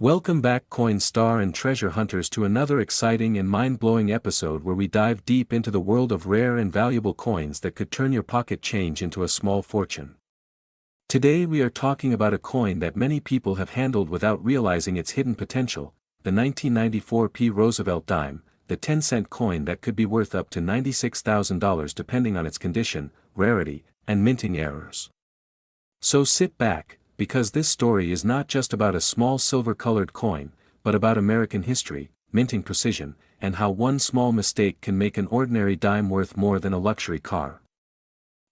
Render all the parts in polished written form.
Welcome back coin star and treasure hunters to another exciting and mind-blowing episode where we dive deep into the world of rare and valuable coins that could turn your pocket change into a small fortune. Today we are talking about a coin that many people have handled without realizing its hidden potential, the 1994 Roosevelt dime, the 10-cent coin that could be worth up to $96,000 depending on its condition, rarity, and minting errors. So sit back, because this story is not just about a small silver-colored coin, but about American history, minting precision, and how one small mistake can make an ordinary dime worth more than a luxury car.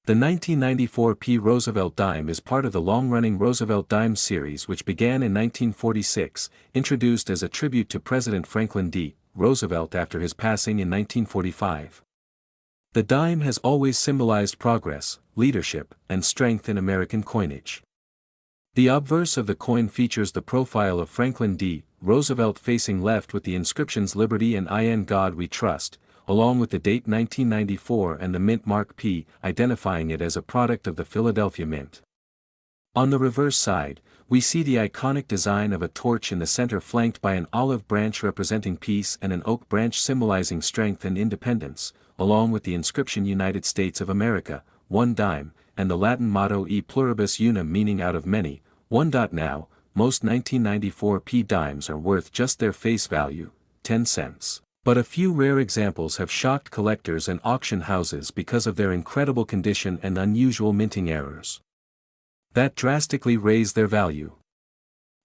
The 1994 Roosevelt dime is part of the long-running Roosevelt dime series which began in 1946, introduced as a tribute to President Franklin D. Roosevelt after his passing in 1945. The dime has always symbolized progress, leadership, and strength in American coinage. The obverse of the coin features the profile of Franklin D. Roosevelt facing left with the inscriptions Liberty and In God We Trust, along with the date 1994 and the mint mark P, identifying it as a product of the Philadelphia Mint. On the reverse side, we see the iconic design of a torch in the center flanked by an olive branch representing peace and an oak branch symbolizing strength and independence, along with the inscription United States of America, one dime, and the Latin motto E pluribus unum meaning out of many, one. Now, most 1994 dimes are worth just their face value, 10 cents. But a few rare examples have shocked collectors and auction houses because of their incredible condition and unusual minting errors that drastically raise their value.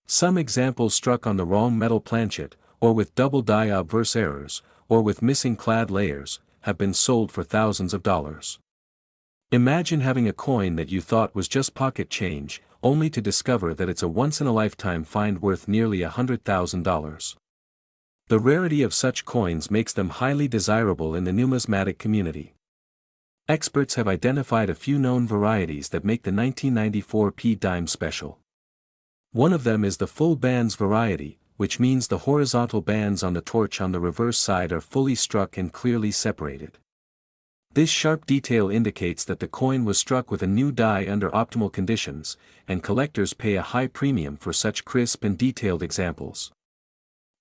Some examples struck on the wrong metal planchet, or with double die obverse errors, or with missing clad layers, have been sold for thousands of dollars. Imagine having a coin that you thought was just pocket change, only to discover that it's a once-in-a-lifetime find worth nearly $100,000. The rarity of such coins makes them highly desirable in the numismatic community. Experts have identified a few known varieties that make the 1994 dime special. One of them is the full bands variety, which means the horizontal bands on the torch on the reverse side are fully struck and clearly separated. This sharp detail indicates that the coin was struck with a new die under optimal conditions, and collectors pay a high premium for such crisp and detailed examples.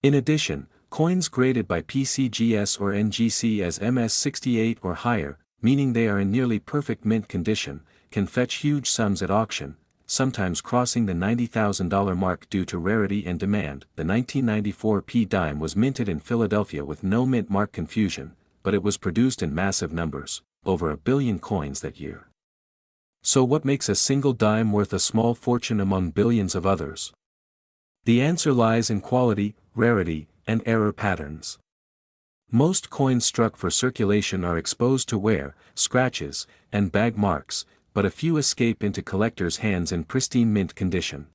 In addition, coins graded by PCGS or NGC as MS68 or higher, meaning they are in nearly perfect mint condition, can fetch huge sums at auction, sometimes crossing the $90,000 mark due to rarity and demand. The 1994 dime was minted in Philadelphia with no mint mark confusion, but it was produced in massive numbers, over 1 billion coins that year. So what makes a single dime worth a small fortune among billions of others? The answer lies in quality, rarity, and error patterns. Most coins struck for circulation are exposed to wear, scratches, and bag marks, but a few escape into collectors' hands in pristine mint condition.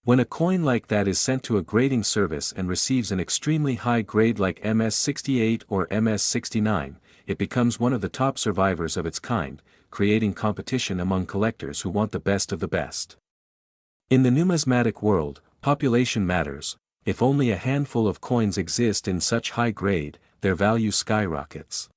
When a coin like that is sent to a grading service and receives an extremely high grade like MS68 or MS69, it becomes one of the top survivors of its kind, creating competition among collectors who want the best of the best. In the numismatic world, population matters. If only a handful of coins exist in such high grade, their value skyrockets.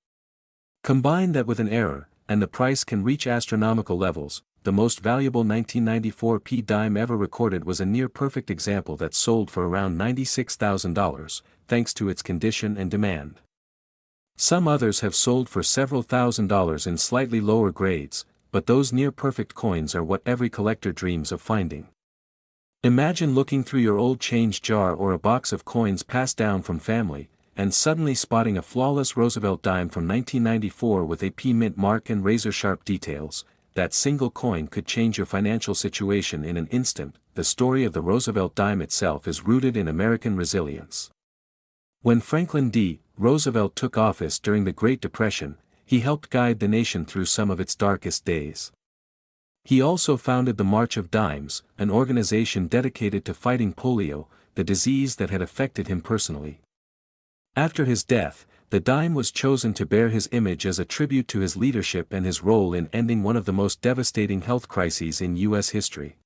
Combine that with an error, and the price can reach astronomical levels. The most valuable 1994 dime ever recorded was a near-perfect example that sold for around $96,000, thanks to its condition and demand. Some others have sold for several $1,000s in slightly lower grades, but those near-perfect coins are what every collector dreams of finding. Imagine looking through your old change jar or a box of coins passed down from family, and suddenly spotting a flawless Roosevelt dime from 1994 with a P mint mark and razor-sharp details. That single coin could change your financial situation in an instant. The story of the Roosevelt dime itself is rooted in American resilience. When Franklin D. Roosevelt took office during the Great Depression, he helped guide the nation through some of its darkest days. He also founded the March of Dimes, an organization dedicated to fighting polio, the disease that had affected him personally. After his death, the dime was chosen to bear his image as a tribute to his leadership and his role in ending one of the most devastating health crises in U.S. history.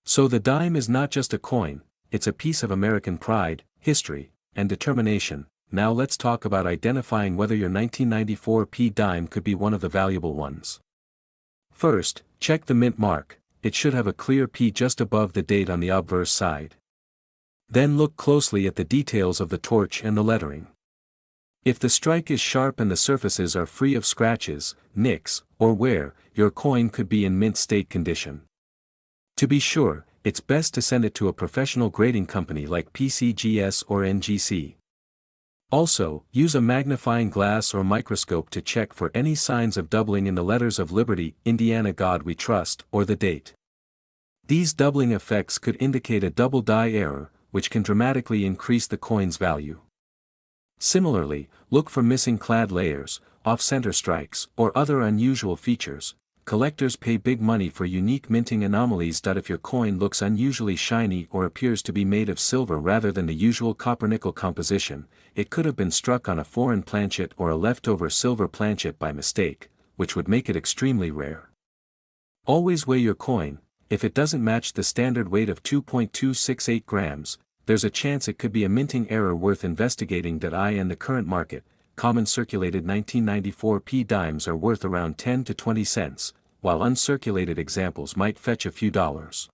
So the dime is not just a coin, it's a piece of American pride, history, and determination. Now let's talk about identifying whether your 1994 dime could be one of the valuable ones. First, check the mint mark. It should have a clear P just above the date on the obverse side. Then look closely at the details of the torch and the lettering. If the strike is sharp and the surfaces are free of scratches, nicks, or wear, your coin could be in mint state condition. To be sure, it's best to send it to a professional grading company like PCGS or NGC. Also, use a magnifying glass or microscope to check for any signs of doubling in the letters of Liberty, Indiana God We Trust, or the date. These doubling effects could indicate a double die error, which can dramatically increase the coin's value. Similarly, look for missing clad layers, off-center strikes, or other unusual features. Collectors pay big money for unique minting anomalies. If your coin looks unusually shiny or appears to be made of silver rather than the usual copper-nickel composition, it could have been struck on a foreign planchet or a leftover silver planchet by mistake, which would make it extremely rare. Always weigh your coin. If it doesn't match the standard weight of 2.268 grams, there's a chance it could be a minting error worth investigating. In the current market, common circulated 1994 P dimes are worth around 10 to 20 cents, while uncirculated examples might fetch a few dollars.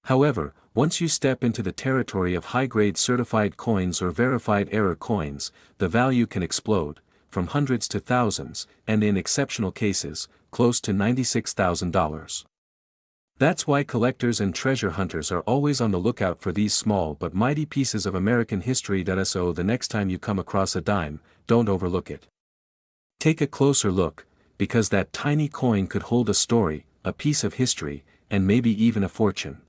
However, once you step into the territory of high-grade certified coins or verified error coins, the value can explode, from hundreds to thousands, and in exceptional cases, close to $96,000. That's why collectors and treasure hunters are always on the lookout for these small but mighty pieces of American history. So the next time you come across a dime, don't overlook it. Take a closer look, because that tiny coin could hold a story, a piece of history, and maybe even a fortune.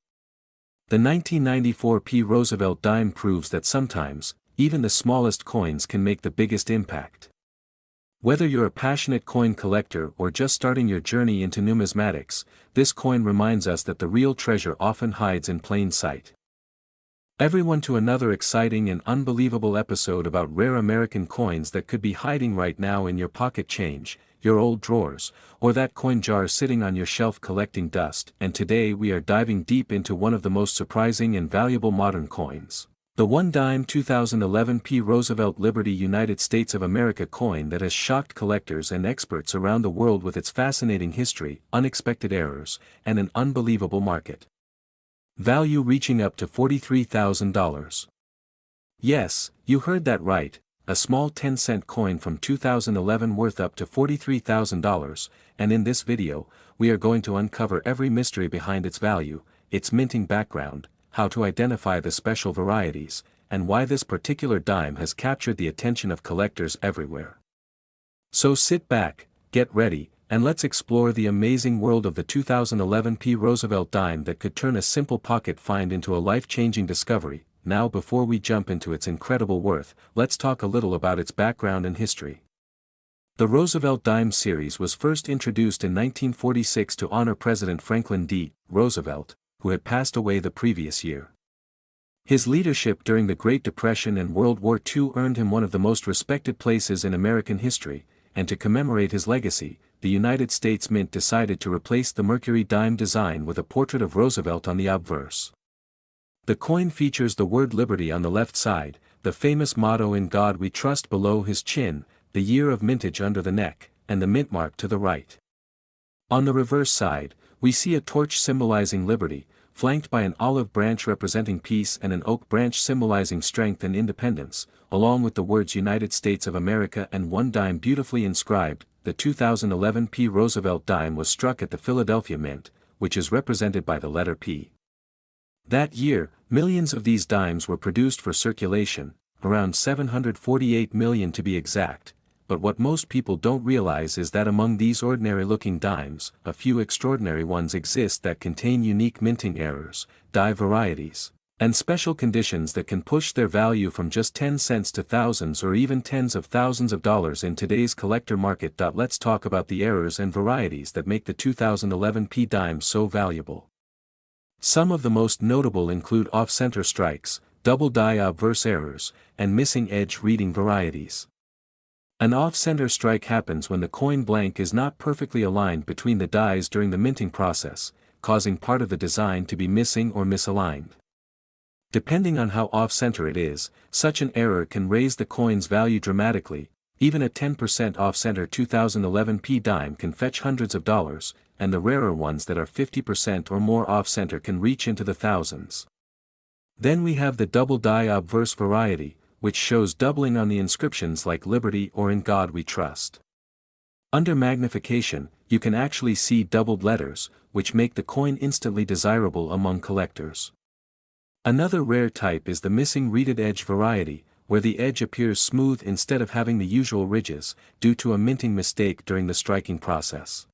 The 1994 P. Roosevelt dime proves that sometimes, even the smallest coins can make the biggest impact. Whether you're a passionate coin collector or just starting your journey into numismatics, this coin reminds us that the real treasure often hides in plain sight. Everyone to another exciting and unbelievable episode about rare American coins that could be hiding right now in your pocket change, your old drawers, or that coin jar sitting on your shelf collecting dust. And today we are diving deep into one of the most surprising and valuable modern coins. The one-dime 2011 P. Roosevelt Liberty United States of America coin that has shocked collectors and experts around the world with its fascinating history, unexpected errors, and an unbelievable market value reaching up to $43,000. Yes, you heard that right, a small 10-cent coin from 2011 worth up to $43,000, and in this video, we are going to uncover every mystery behind its value, its minting background, how to identify the special varieties, and why this particular dime has captured the attention of collectors everywhere. So sit back, get ready, and let's explore the amazing world of the 2011 P. Roosevelt dime that could turn a simple pocket find into a life-changing discovery. Now, before we jump into its incredible worth, let's talk a little about its background and history. The Roosevelt dime series was first introduced in 1946 to honor President Franklin D. Roosevelt, who had passed away the previous year. His leadership during the Great Depression and World War II earned him one of the most respected places in American history, and to commemorate his legacy, the United States Mint decided to replace the Mercury dime design with a portrait of Roosevelt on the obverse. The coin features the word Liberty on the left side, the famous motto "In God We Trust" below his chin, the year of mintage under the neck, and the mint mark to the right. On the reverse side, we see a torch symbolizing liberty, flanked by an olive branch representing peace and an oak branch symbolizing strength and independence, along with the words United States of America and one dime beautifully inscribed. The 2011 P. Roosevelt dime was struck at the Philadelphia Mint, which is represented by the letter P. That year, millions of these dimes were produced for circulation, around 748 million to be exact. But what most people don't realize is that among these ordinary-looking dimes, a few extraordinary ones exist that contain unique minting errors, die varieties, and special conditions that can push their value from just 10 cents to thousands or even tens of thousands of dollars in today's collector market. Let's talk about the errors and varieties that make the 2011 P dime so valuable. Some of the most notable include off-center strikes, double die obverse errors, and missing edge reading varieties. An off-center strike happens when the coin blank is not perfectly aligned between the dies during the minting process, causing part of the design to be missing or misaligned. Depending on how off-center it is, such an error can raise the coin's value dramatically. Even a 10% off-center 2011 P dime can fetch hundreds of dollars, and the rarer ones that are 50% or more off-center can reach into the thousands. Then we have the double die obverse variety, which shows doubling on the inscriptions like Liberty or In God We Trust. Under magnification, you can actually see doubled letters, which make the coin instantly desirable among collectors. Another rare type is the missing reeded edge variety, where the edge appears smooth instead of having the usual ridges, due to a minting mistake during the striking process.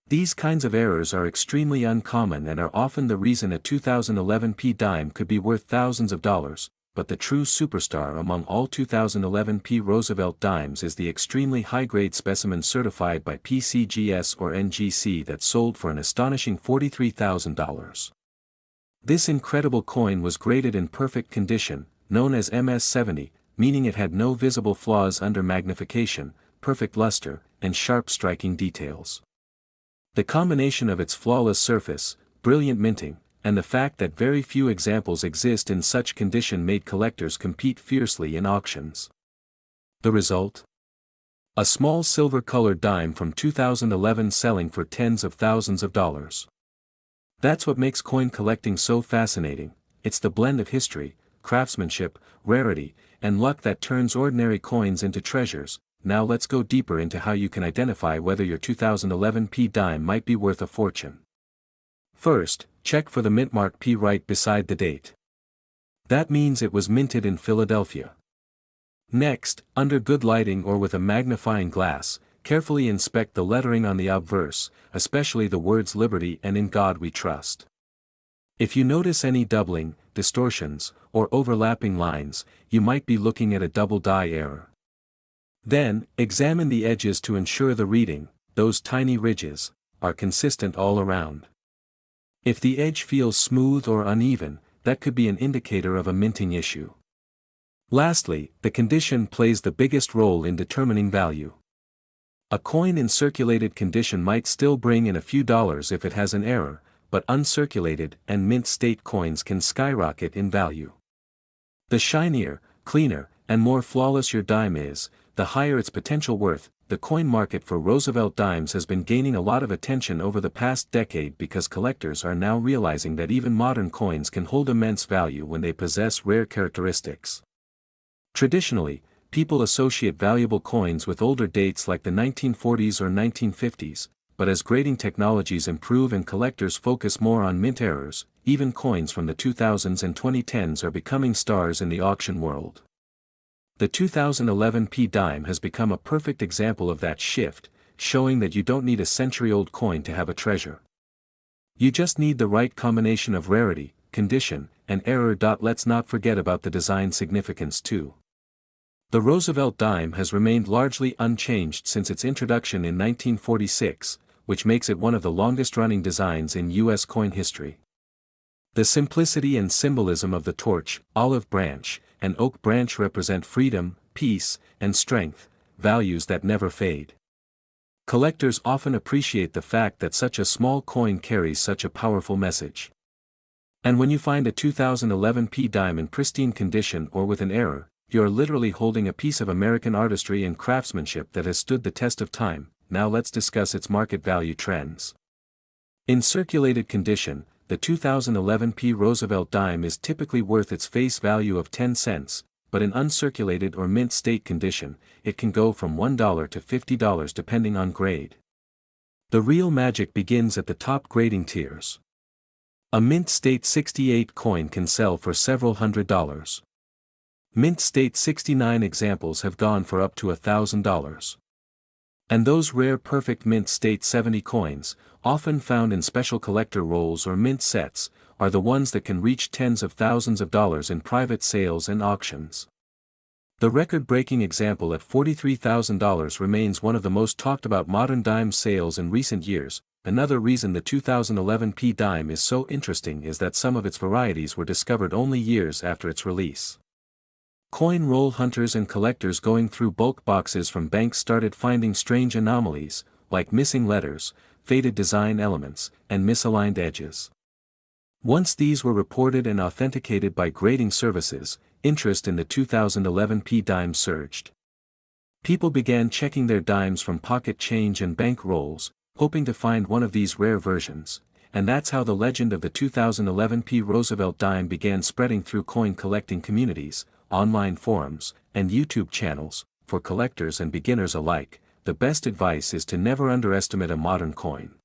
These kinds of errors are extremely uncommon and are often the reason a 2011 P dime could be worth thousands of dollars, but the true superstar among all 2011 P Roosevelt dimes is the extremely high-grade specimen certified by PCGS or NGC that sold for an astonishing $43,000. This incredible coin was graded in perfect condition, known as MS-70, meaning it had no visible flaws under magnification, perfect luster, and sharp striking details. The combination of its flawless surface, brilliant minting, and the fact that very few examples exist in such condition made collectors compete fiercely in auctions. The result? A small silver-colored dime from 2011 selling for tens of thousands of dollars. That's what makes coin collecting so fascinating. It's the blend of history, craftsmanship, rarity, and luck that turns ordinary coins into treasures. Now let's go deeper into how you can identify whether your 2011 P dime might be worth a fortune. First, check for the mint mark P right beside the date. That means it was minted in Philadelphia. Next, under good lighting or with a magnifying glass, carefully inspect the lettering on the obverse, especially the words Liberty and In God We Trust. If you notice any doubling, distortions, or overlapping lines, you might be looking at a double die error. Then, examine the edges to ensure the reading, those tiny ridges, are consistent all around. If the edge feels smooth or uneven, that could be an indicator of a minting issue. Lastly, the condition plays the biggest role in determining value. A coin in circulated condition might still bring in a few dollars if it has an error, but uncirculated and mint state coins can skyrocket in value. The shinier, cleaner, and more flawless your dime is, the higher its potential worth. The coin market for Roosevelt dimes has been gaining a lot of attention over the past decade because collectors are now realizing that even modern coins can hold immense value when they possess rare characteristics. Traditionally, people associate valuable coins with older dates like the 1940s or 1950s, but as grading technologies improve and collectors focus more on mint errors, even coins from the 2000s and 2010s are becoming stars in the auction world. The 2011 P dime has become a perfect example of that shift, showing that you don't need a century-old coin to have a treasure. You just need the right combination of rarity, condition, and error. Let's not forget about the design significance too. The Roosevelt dime has remained largely unchanged since its introduction in 1946, which makes it one of the longest-running designs in U.S. coin history. The simplicity and symbolism of the torch, olive branch, and oak branch represent freedom, peace, and strength, values that never fade. Collectors often appreciate the fact that such a small coin carries such a powerful message. And when you find a 2011 P dime in pristine condition or with an error, you are literally holding a piece of American artistry and craftsmanship that has stood the test of time. Now let's discuss its market value trends. In circulated condition, the 2011 P Roosevelt dime is typically worth its face value of 10 cents, but in uncirculated or mint state condition, it can go from $1 to $50 depending on grade. The real magic begins at the top grading tiers. A mint state 68 coin can sell for several $100s. Mint state 69 examples have gone for up to $1,000. And those rare perfect mint state 70 coins, often found in special collector rolls or mint sets, are the ones that can reach tens of thousands of dollars in private sales and auctions. The record-breaking example at $43,000 remains one of the most talked about modern dime sales in recent years. Another reason the 2011 P dime is so interesting is that some of its varieties were discovered only years after its release. Coin roll hunters and collectors going through bulk boxes from banks started finding strange anomalies, like missing letters, faded design elements, and misaligned edges. Once these were reported and authenticated by grading services, interest in the 2011 P dime surged. People began checking their dimes from pocket change and bank rolls, hoping to find one of these rare versions, and that's how the legend of the 2011 Roosevelt dime began spreading through coin collecting communities, online forums, and YouTube channels. For collectors and beginners alike, the best advice is to never underestimate a modern coin.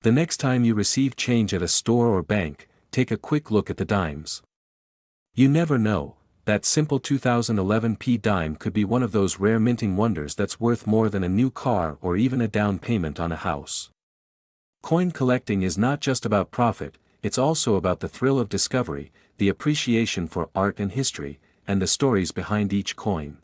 The next time you receive change at a store or bank, take a quick look at the dimes. You never know, that simple 2011 dime could be one of those rare minting wonders that's worth more than a new car or even a down payment on a house. Coin collecting is not just about profit, it's also about the thrill of discovery, the appreciation for art and history, and the stories behind each coin.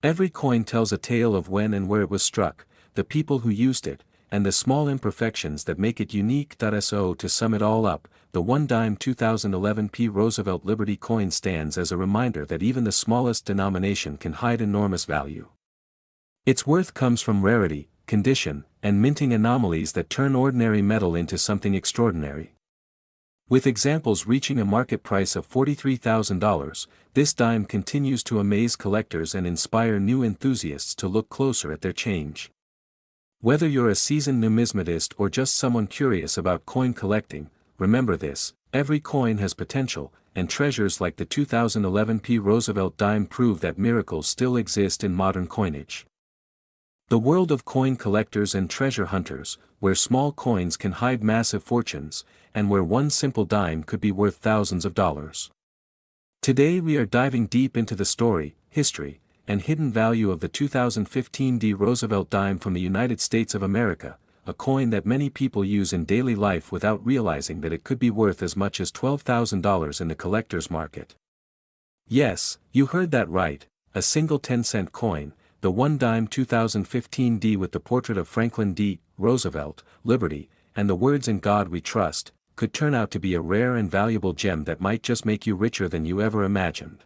Every coin tells a tale of when and where it was struck, the people who used it, and the small imperfections that make it unique. So to sum it all up, the one dime 2011 Roosevelt Liberty coin stands as a reminder that even the smallest denomination can hide enormous value. Its worth comes from rarity, condition, and minting anomalies that turn ordinary metal into something extraordinary. With examples reaching a market price of $43,000, this dime continues to amaze collectors and inspire new enthusiasts to look closer at their change. Whether you're a seasoned numismatist or just someone curious about coin collecting, remember this: every coin has potential, and treasures like the 2011 Roosevelt dime prove that miracles still exist in modern coinage. The world of coin collectors and treasure hunters, where small coins can hide massive fortunes, and where one simple dime could be worth thousands of dollars. Today we are diving deep into the story, history, and hidden value of the 2015 Roosevelt dime from the United States of America, a coin that many people use in daily life without realizing that it could be worth as much as $12,000 in the collector's market. Yes, you heard that right, a single 10-cent coin, the one dime 2015 with the portrait of Franklin D. Roosevelt, Liberty, and the words "In God We Trust," could turn out to be a rare and valuable gem that might just make you richer than you ever imagined.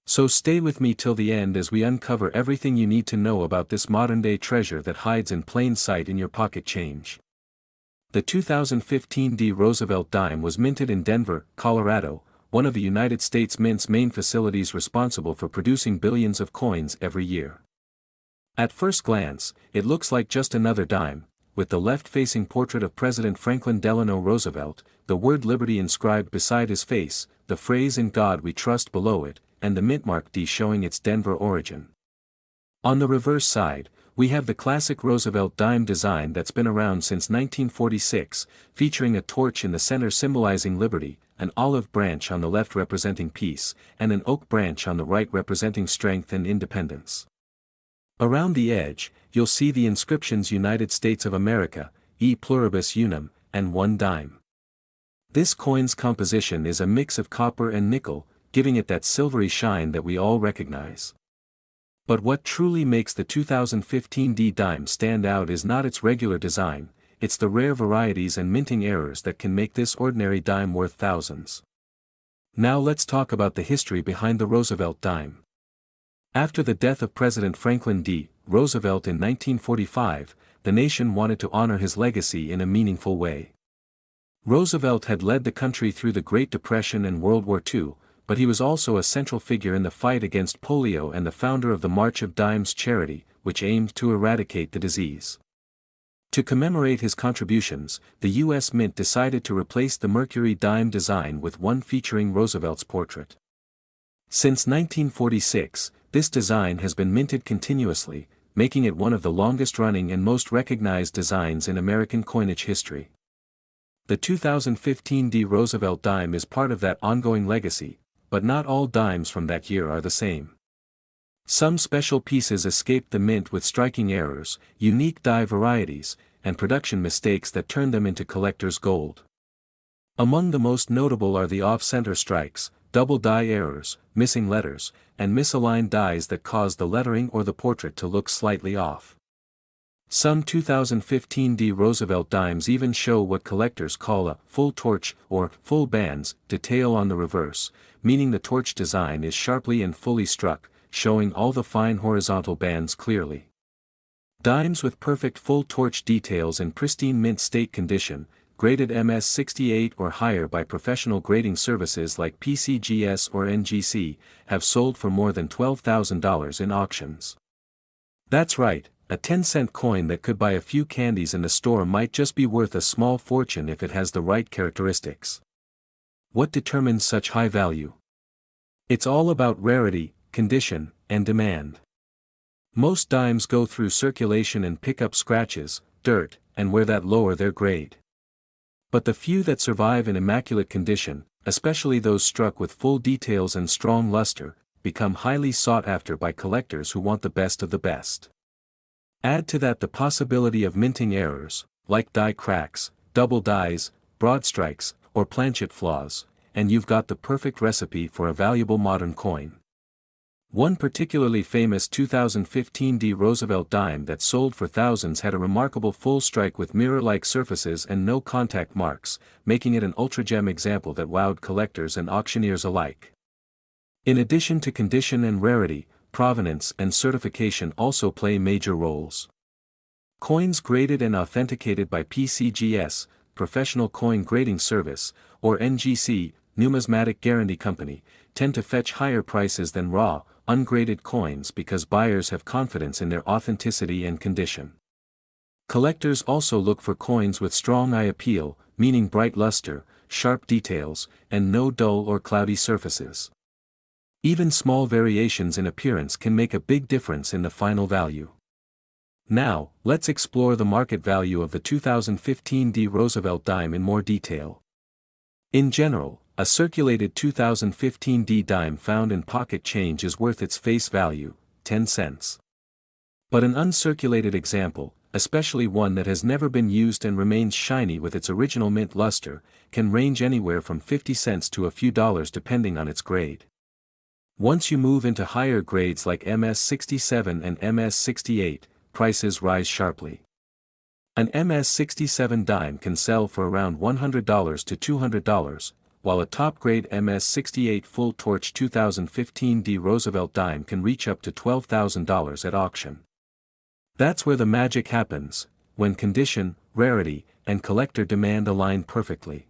So stay with me till the end as we uncover everything you need to know about this modern-day treasure that hides in plain sight in your pocket change. The 2015 Roosevelt dime was minted in Denver, Colorado, one of the United States Mint's main facilities responsible for producing billions of coins every year. At first glance, it looks like just another dime, with the left-facing portrait of President Franklin Delano Roosevelt, the word Liberty inscribed beside his face, the phrase "In God We Trust" below it, and the mintmark D showing its Denver origin. On the reverse side, we have the classic Roosevelt dime design that's been around since 1946, featuring a torch in the center symbolizing liberty, an olive branch on the left representing peace, and an oak branch on the right representing strength and independence. Around the edge, you'll see the inscriptions United States of America, E pluribus unum, and one dime. This coin's composition is a mix of copper and nickel, giving it that silvery shine that we all recognize. But what truly makes the 2015 dime stand out is not its regular design, it's the rare varieties and minting errors that can make this ordinary dime worth thousands. Now let's talk about the history behind the Roosevelt dime. After the death of President Franklin D. Roosevelt in 1945, the nation wanted to honor his legacy in a meaningful way. Roosevelt had led the country through the Great Depression and World War II, but he was also a central figure in the fight against polio and the founder of the March of Dimes charity, which aimed to eradicate the disease. To commemorate his contributions, the U.S. Mint decided to replace the Mercury dime design with one featuring Roosevelt's portrait. Since 1946, this design has been minted continuously, making it one of the longest-running and most recognized designs in American coinage history. The 2015 Roosevelt dime is part of that ongoing legacy, but not all dimes from that year are the same. Some special pieces escaped the mint with striking errors, unique die varieties, and production mistakes that turned them into collector's gold. Among the most notable are the off-center strikes, double die errors, missing letters, and misaligned dies that cause the lettering or the portrait to look slightly off. Some 2015 Roosevelt dimes even show what collectors call a full torch or full bands detail on the reverse, meaning the torch design is sharply and fully struck, showing all the fine horizontal bands clearly. Dimes with perfect full torch details in pristine mint state condition, graded MS68 or higher by professional grading services like PCGS or NGC, have sold for more than $12,000 in auctions. That's right, A 10-cent coin that could buy a few candies in the store might just be worth a small fortune if it has the right characteristics. What determines such high value? It's all about rarity, condition, and demand. Most dimes go through circulation and pick up scratches, dirt, and wear that lower their grade. But the few that survive in immaculate condition, especially those struck with full details and strong luster, become highly sought after by collectors who want the best of the best. Add to that the possibility of minting errors, like die cracks, double dies, broad strikes, or planchet flaws, and you've got the perfect recipe for a valuable modern coin. One particularly famous 2015 Roosevelt dime that sold for thousands had a remarkable full strike with mirror-like surfaces and no contact marks, making it an ultra-gem example that wowed collectors and auctioneers alike. In addition to condition and rarity, provenance and certification also play major roles. Coins graded and authenticated by PCGS, Professional Coin Grading Service, or NGC, Numismatic Guarantee Company, tend to fetch higher prices than raw, ungraded coins because buyers have confidence in their authenticity and condition. Collectors also look for coins with strong eye appeal, meaning bright luster, sharp details, and no dull or cloudy surfaces. Even small variations in appearance can make a big difference in the final value. Now, let's explore the market value of the 2015 Roosevelt dime in more detail. In general, a circulated 2015 dime found in pocket change is worth its face value, 10 cents. But an uncirculated example, especially one that has never been used and remains shiny with its original mint luster, can range anywhere from 50 cents to a few dollars depending on its grade. Once you move into higher grades like MS67 and MS68, prices rise sharply. An MS67 dime can sell for around $100 to $200, while a top-grade MS68 full torch 2015 Roosevelt dime can reach up to $12,000 at auction. That's where the magic happens, when condition, rarity, and collector demand align perfectly.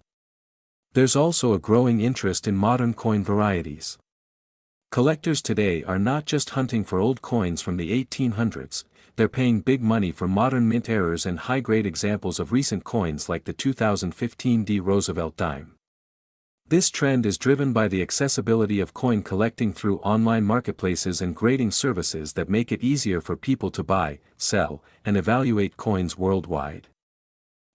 There's also a growing interest in modern coin varieties. Collectors today are not just hunting for old coins from the 1800s, they're paying big money for modern mint errors and high-grade examples of recent coins like the 2015 Roosevelt dime. This trend is driven by the accessibility of coin collecting through online marketplaces and grading services that make it easier for people to buy, sell, and evaluate coins worldwide.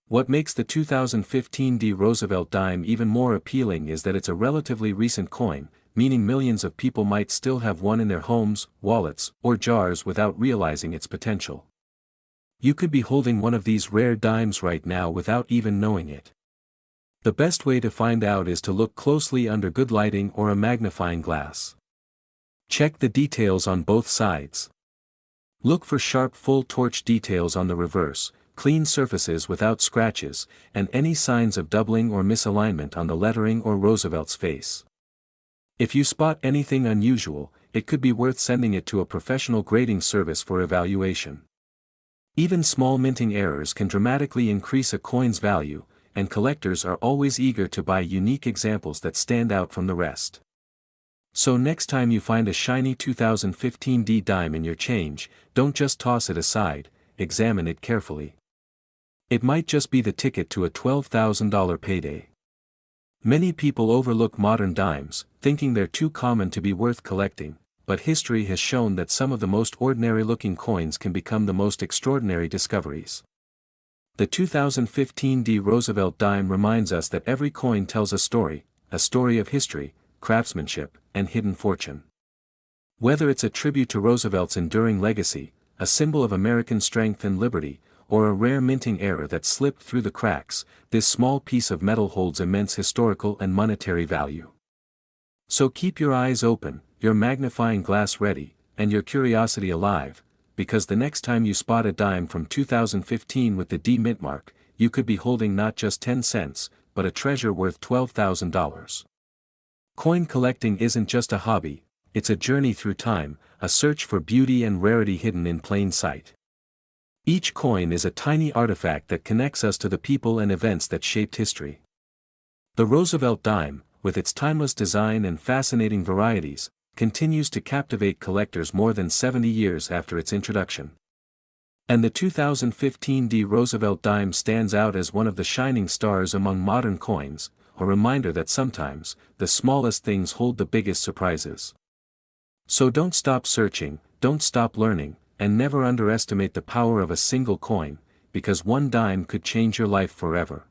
What makes the 2015 Roosevelt dime even more appealing is that it's a relatively recent coin, meaning millions of people might still have one in their homes, wallets, or jars without realizing its potential. You could be holding one of these rare dimes right now without even knowing it. The best way to find out is to look closely under good lighting or a magnifying glass. Check the details on both sides. Look for sharp full torch details on the reverse, clean surfaces without scratches, and any signs of doubling or misalignment on the lettering or Roosevelt's face. If you spot anything unusual, it could be worth sending it to a professional grading service for evaluation. Even small minting errors can dramatically increase a coin's value, and collectors are always eager to buy unique examples that stand out from the rest. So next time you find a shiny 2015 dime in your change, don't just toss it aside, examine it carefully. It might just be the ticket to a $12,000 payday. Many people overlook modern dimes, thinking they're too common to be worth collecting, but history has shown that some of the most ordinary-looking coins can become the most extraordinary discoveries. The 2015 Roosevelt dime reminds us that every coin tells a story of history, craftsmanship, and hidden fortune. Whether it's a tribute to Roosevelt's enduring legacy, a symbol of American strength and liberty, or a rare minting error that slipped through the cracks, this small piece of metal holds immense historical and monetary value. So keep your eyes open, your magnifying glass ready, and your curiosity alive, because the next time you spot a dime from 2015 with the D mint mark, you could be holding not just 10 cents, but a treasure worth $12,000. Coin collecting isn't just a hobby, it's a journey through time, a search for beauty and rarity hidden in plain sight. Each coin is a tiny artifact that connects us to the people and events that shaped history. The Roosevelt dime, with its timeless design and fascinating varieties, continues to captivate collectors more than 70 years after its introduction. And the 2015 D. Roosevelt dime stands out as one of the shining stars among modern coins, a reminder that sometimes, the smallest things hold the biggest surprises. So don't stop searching, don't stop learning, and never underestimate the power of a single coin, because one dime could change your life forever.